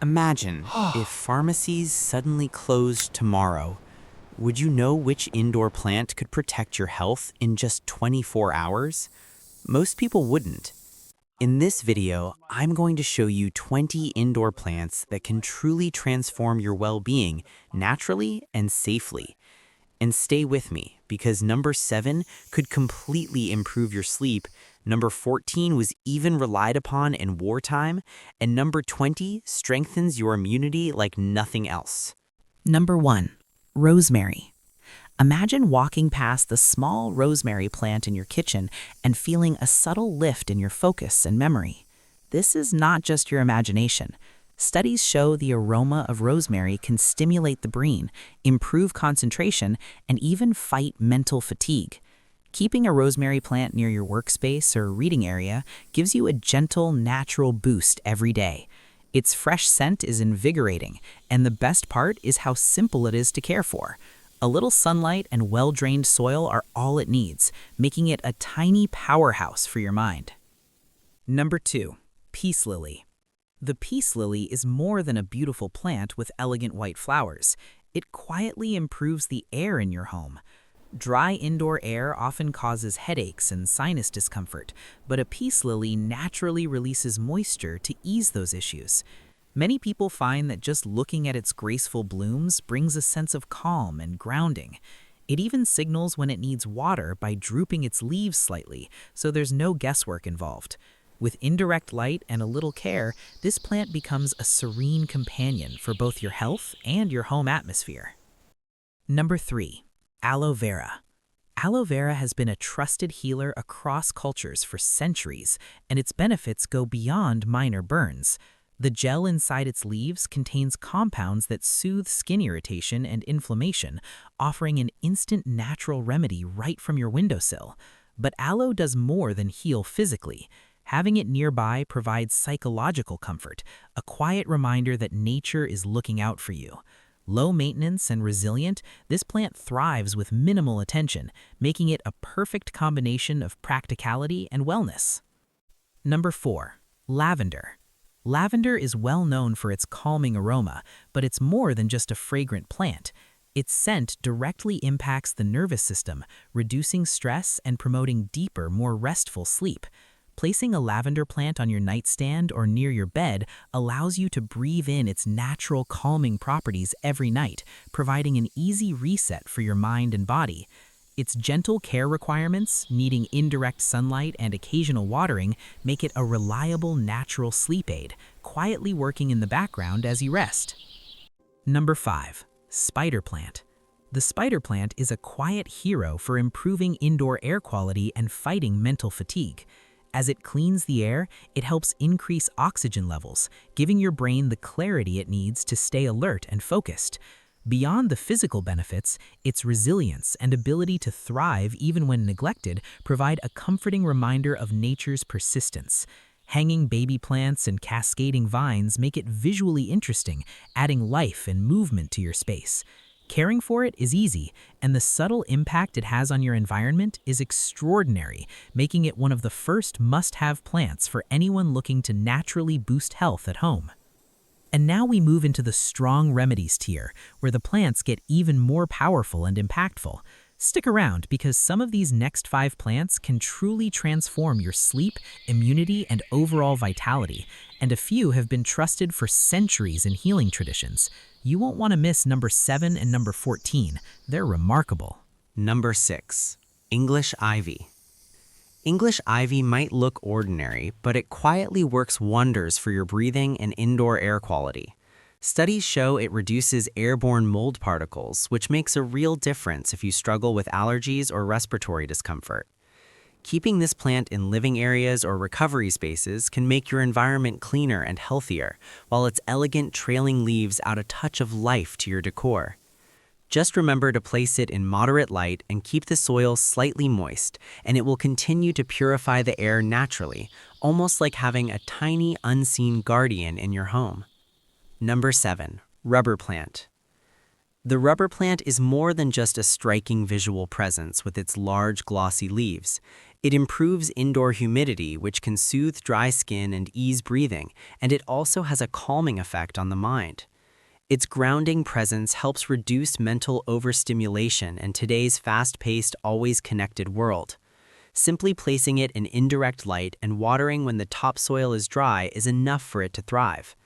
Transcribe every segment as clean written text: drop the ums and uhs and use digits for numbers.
Imagine if pharmacies suddenly closed tomorrow. Would you know which indoor plant could protect your health in just 24 hours? Most people wouldn't. In this video, I'm going to show you 20 indoor plants that can truly transform your well-being naturally and safely. And stay with me, because number 7 could completely improve your sleep, number 14 was even relied upon in wartime, and number 20 strengthens your immunity like nothing else. Number 1. Rosemary. Imagine walking past the small rosemary plant in your kitchen and feeling a subtle lift in your focus and memory. This is not just your imagination. Studies show the aroma of rosemary can stimulate the brain, improve concentration, and even fight mental fatigue. Keeping a rosemary plant near your workspace or reading area gives you a gentle, natural boost every day. Its fresh scent is invigorating, and the best part is how simple it is to care for. A little sunlight and well-drained soil are all it needs, making it a tiny powerhouse for your mind. Number 2. Peace lily. The peace lily is more than a beautiful plant with elegant white flowers. It quietly improves the air in your home. Dry indoor air often causes headaches and sinus discomfort, but a peace lily naturally releases moisture to ease those issues. Many people find that just looking at its graceful blooms brings a sense of calm and grounding. It even signals when it needs water by drooping its leaves slightly, so there's no guesswork involved. With indirect light and a little care, this plant becomes a serene companion for both your health and your home atmosphere. Number 3. Aloe vera. Aloe vera has been a trusted healer across cultures for centuries, and its benefits go beyond minor burns. The gel inside its leaves contains compounds that soothe skin irritation and inflammation, offering an instant natural remedy right from your windowsill. But aloe does more than heal physically. Having it nearby provides psychological comfort, a quiet reminder that nature is looking out for you. Low maintenance and resilient, this plant thrives with minimal attention, making it a perfect combination of practicality and wellness. Number 4. Lavender. Lavender is well known for its calming aroma, but it's more than just a fragrant plant. Its scent directly impacts the nervous system, reducing stress and promoting deeper, more restful sleep. Placing a lavender plant on your nightstand or near your bed allows you to breathe in its natural calming properties every night, providing an easy reset for your mind and body. Its gentle care requirements, needing indirect sunlight and occasional watering, make it a reliable natural sleep aid, quietly working in the background as you rest. Number 5. Spider plant. The spider plant is a quiet hero for improving indoor air quality and fighting mental fatigue. As it cleans the air, it helps increase oxygen levels, giving your brain the clarity it needs to stay alert and focused. Beyond the physical benefits, its resilience and ability to thrive even when neglected provide a comforting reminder of nature's persistence. Hanging baby plants and cascading vines make it visually interesting, adding life and movement to your space. Caring for it is easy, and the subtle impact it has on your environment is extraordinary, making it one of the first must-have plants for anyone looking to naturally boost health at home. And now we move into the strong remedies tier, where the plants get even more powerful and impactful. Stick around, because some of these next 5 plants can truly transform your sleep, immunity, and overall vitality, and a few have been trusted for centuries in healing traditions. You won't want to miss number 7 and number 14. They're remarkable. Number 6. English ivy. English ivy might look ordinary, but it quietly works wonders for your breathing and indoor air quality. Studies show it reduces airborne mold particles, which makes a real difference if you struggle with allergies or respiratory discomfort. Keeping this plant in living areas or recovery spaces can make your environment cleaner and healthier, while its elegant trailing leaves add a touch of life to your decor. Just remember to place it in moderate light and keep the soil slightly moist, and it will continue to purify the air naturally, almost like having a tiny unseen guardian in your home. Number 7. Rubber plant. The rubber plant is more than just a striking visual presence with its large, glossy leaves. It improves indoor humidity, which can soothe dry skin and ease breathing, and it also has a calming effect on the mind. Its grounding presence helps reduce mental overstimulation in today's fast-paced, always connected world. Simply placing it in indirect light and watering when the topsoil is dry is enough for it to thrive.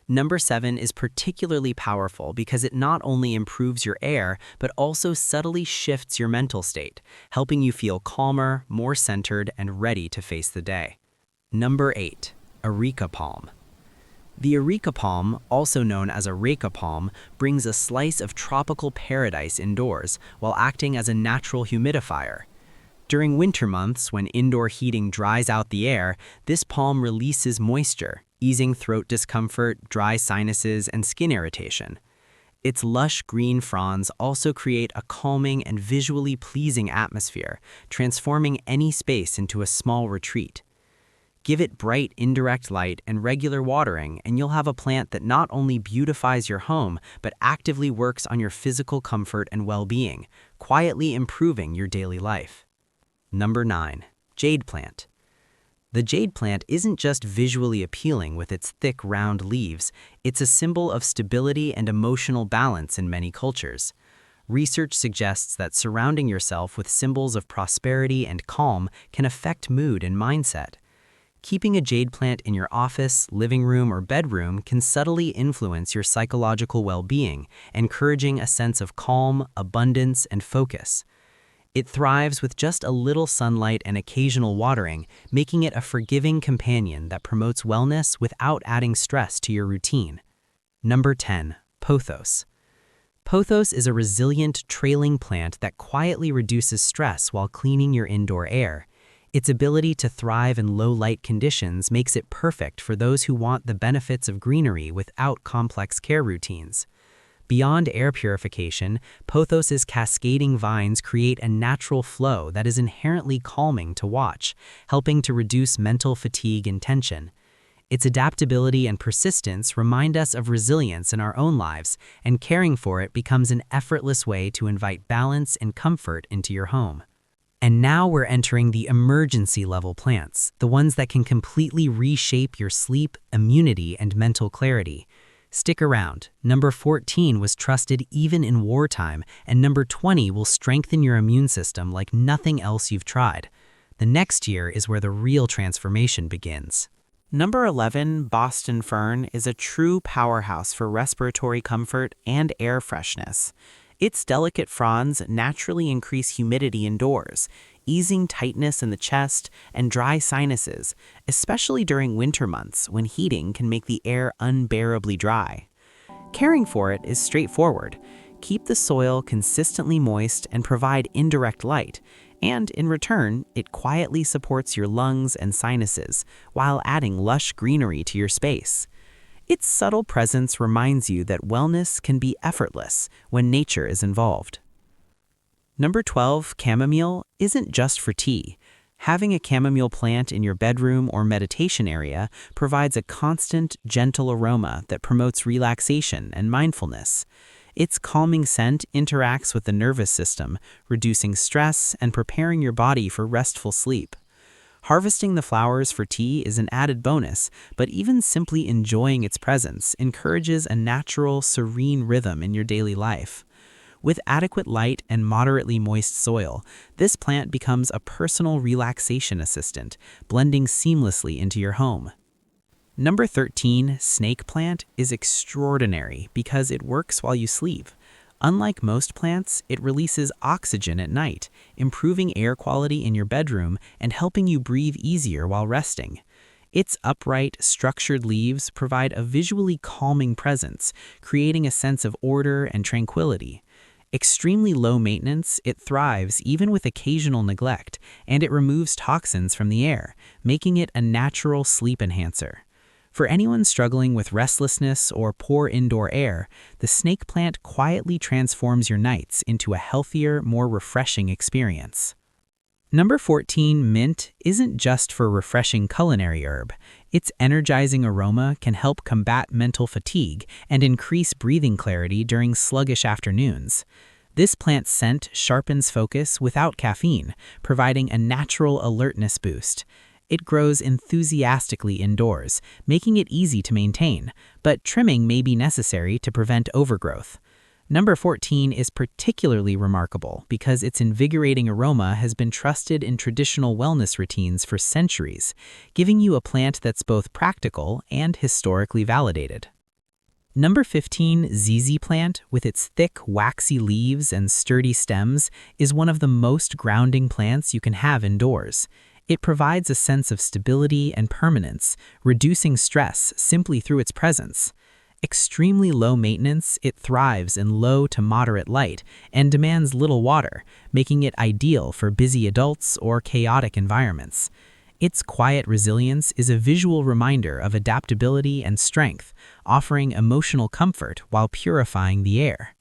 Number 7 is particularly powerful because it not only improves your air, but also subtly shifts your mental state, helping you feel calmer, more centered, and ready to face the day. Number 8, Areca Palm. The areca palm, also known as areca palm, brings a slice of tropical paradise indoors while acting as a natural humidifier. During winter months, when indoor heating dries out the air, this palm releases moisture, easing throat discomfort, dry sinuses, and skin irritation. Its lush green fronds also create a calming and visually pleasing atmosphere, transforming any space into a small retreat. Give it bright indirect light and regular watering, and you'll have a plant that not only beautifies your home, but actively works on your physical comfort and well-being, quietly improving your daily life. Number 9, Jade Plant. The jade plant isn't just visually appealing with its thick, round leaves, it's a symbol of stability and emotional balance in many cultures. Research suggests that surrounding yourself with symbols of prosperity and calm can affect mood and mindset. Keeping a jade plant in your office, living room, or bedroom can subtly influence your psychological well-being, encouraging a sense of calm, abundance, and focus. It thrives with just a little sunlight and occasional watering, making it a forgiving companion that promotes wellness without adding stress to your routine. Number 10, Pothos. Pothos is a resilient, trailing plant that quietly reduces stress while cleaning your indoor air. Its ability to thrive in low-light conditions makes it perfect for those who want the benefits of greenery without complex care routines. Beyond air purification, Pothos's cascading vines create a natural flow that is inherently calming to watch, helping to reduce mental fatigue and tension. Its adaptability and persistence remind us of resilience in our own lives, and caring for it becomes an effortless way to invite balance and comfort into your home. And now we're entering the emergency-level plants, the ones that can completely reshape your sleep, immunity, and mental clarity. Stick around. Number 14 was trusted even in wartime, and number 20 will strengthen your immune system like nothing else you've tried. The next year is where the real transformation begins. Number 11, Boston Fern, is a true powerhouse for respiratory comfort and air freshness. Its delicate fronds naturally increase humidity indoors, easing tightness in the chest and dry sinuses, especially during winter months when heating can make the air unbearably dry. Caring for it is straightforward. Keep the soil consistently moist and provide indirect light, and in return, it quietly supports your lungs and sinuses while adding lush greenery to your space. Its subtle presence reminds you that wellness can be effortless when nature is involved. Number 12, chamomile, isn't just for tea. Having a chamomile plant in your bedroom or meditation area provides a constant, gentle aroma that promotes relaxation and mindfulness. Its calming scent interacts with the nervous system, reducing stress and preparing your body for restful sleep. Harvesting the flowers for tea is an added bonus, but even simply enjoying its presence encourages a natural, serene rhythm in your daily life. With adequate light and moderately moist soil, this plant becomes a personal relaxation assistant, blending seamlessly into your home. Number 13, snake plant, is extraordinary because it works while you sleep. Unlike most plants, it releases oxygen at night, improving air quality in your bedroom and helping you breathe easier while resting. Its upright, structured leaves provide a visually calming presence, creating a sense of order and tranquility. Extremely low maintenance, it thrives even with occasional neglect, and it removes toxins from the air, making it a natural sleep enhancer. For anyone struggling with restlessness or poor indoor air, the snake plant quietly transforms your nights into a healthier, more refreshing experience. Number 14, mint, isn't just for refreshing culinary herb. Its energizing aroma can help combat mental fatigue and increase breathing clarity during sluggish afternoons. This plant's scent sharpens focus without caffeine, providing a natural alertness boost. It grows enthusiastically indoors, making it easy to maintain, but trimming may be necessary to prevent overgrowth. Number 14 is particularly remarkable because its invigorating aroma has been trusted in traditional wellness routines for centuries, giving you a plant that's both practical and historically validated. Number 15, ZZ plant, with its thick, waxy leaves and sturdy stems, is one of the most grounding plants you can have indoors. It provides a sense of stability and permanence, reducing stress simply through its presence. Extremely low maintenance, it thrives in low to moderate light and demands little water, making it ideal for busy adults or chaotic environments. Its quiet resilience is a visual reminder of adaptability and strength, offering emotional comfort while purifying the air.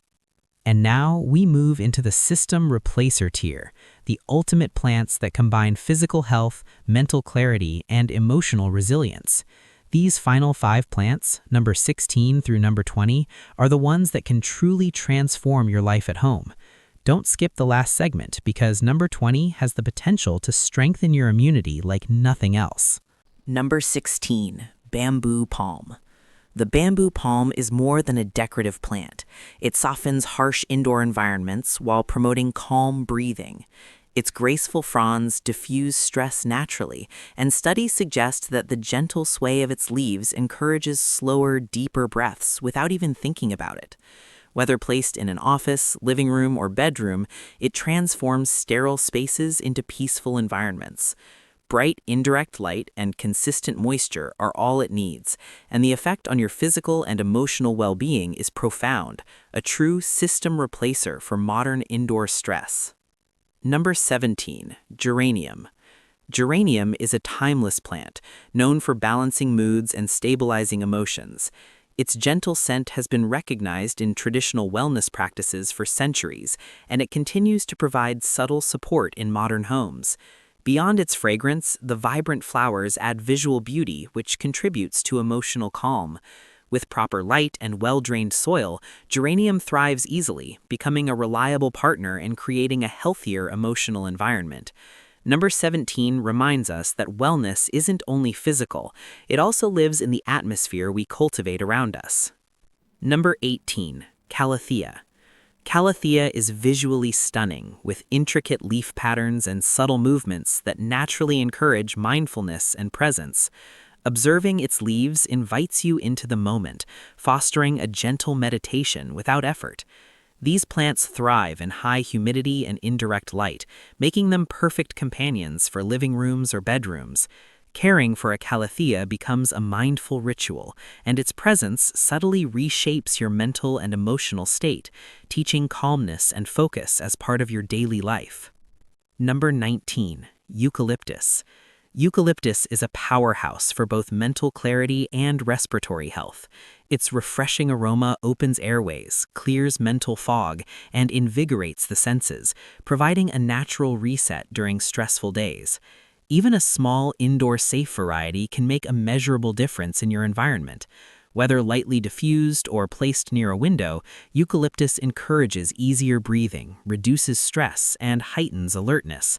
And now we move into the system replacer tier, the ultimate plants that combine physical health, mental clarity, and emotional resilience. These final 5 plants, number 16 through number 20, are the ones that can truly transform your life at home. Don't skip the last segment because number 20 has the potential to strengthen your immunity like nothing else. Number 16, bamboo palm. The bamboo palm is more than a decorative plant. It softens harsh indoor environments while promoting calm breathing. Its graceful fronds diffuse stress naturally, and studies suggest that the gentle sway of its leaves encourages slower, deeper breaths without even thinking about it. Whether placed in an office, living room, or bedroom, it transforms sterile spaces into peaceful environments. Bright, indirect light and consistent moisture are all it needs, and the effect on your physical and emotional well-being is profound, a true system replacer for modern indoor stress. Number 17, geranium. Geranium is a timeless plant, known for balancing moods and stabilizing emotions. Its gentle scent has been recognized in traditional wellness practices for centuries, and it continues to provide subtle support in modern homes. Beyond its fragrance, the vibrant flowers add visual beauty, which contributes to emotional calm. With proper light and well-drained soil, geranium thrives easily, becoming a reliable partner in creating a healthier emotional environment. Number 17 reminds us that wellness isn't only physical, it also lives in the atmosphere we cultivate around us. Number 18, calathea. Calathea is visually stunning, with intricate leaf patterns and subtle movements that naturally encourage mindfulness and presence. Observing its leaves invites you into the moment, fostering a gentle meditation without effort. These plants thrive in high humidity and indirect light, making them perfect companions for living rooms or bedrooms. Caring for a calathea becomes a mindful ritual, and its presence subtly reshapes your mental and emotional state, teaching calmness and focus as part of your daily life. Number 19, eucalyptus. Eucalyptus is a powerhouse for both mental clarity and respiratory health. Its refreshing aroma opens airways, clears mental fog, and invigorates the senses, providing a natural reset during stressful days. Even a small, indoor safe variety can make a measurable difference in your environment. Whether lightly diffused or placed near a window, eucalyptus encourages easier breathing, reduces stress, and heightens alertness.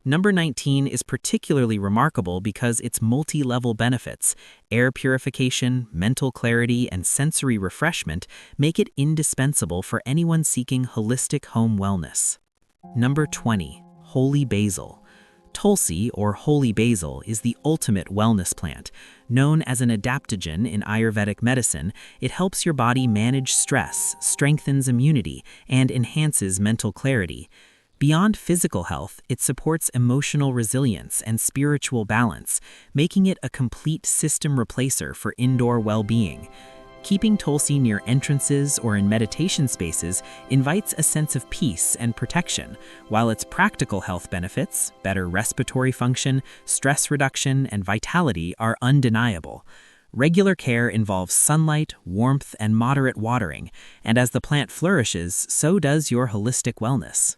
Number 19 is particularly remarkable because its multi-level benefits, air purification, mental clarity, and sensory refreshment make it indispensable for anyone seeking holistic home wellness. Number 20, holy basil. Tulsi, or holy basil, is the ultimate wellness plant. Known as an adaptogen in Ayurvedic medicine, it helps your body manage stress, strengthens immunity, and enhances mental clarity. Beyond physical health, it supports emotional resilience and spiritual balance, making it a complete system replacer for indoor well-being. Keeping Tulsi near entrances or in meditation spaces invites a sense of peace and protection, while its practical health benefits, better respiratory function, stress reduction, and vitality are undeniable. Regular care involves sunlight, warmth, and moderate watering, and as the plant flourishes, so does your holistic wellness.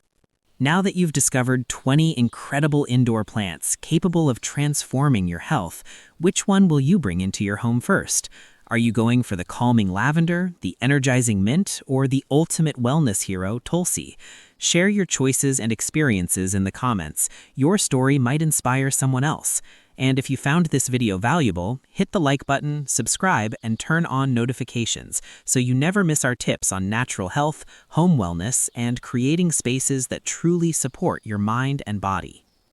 Now that you've discovered 20 incredible indoor plants capable of transforming your health, which one will you bring into your home first? Are you going for the calming lavender, the energizing mint, or the ultimate wellness hero, Tulsi? Share your choices and experiences in the comments. Your story might inspire someone else. And if you found this video valuable, hit the like button, subscribe, and turn on notifications so you never miss our tips on natural health, home wellness, and creating spaces that truly support your mind and body.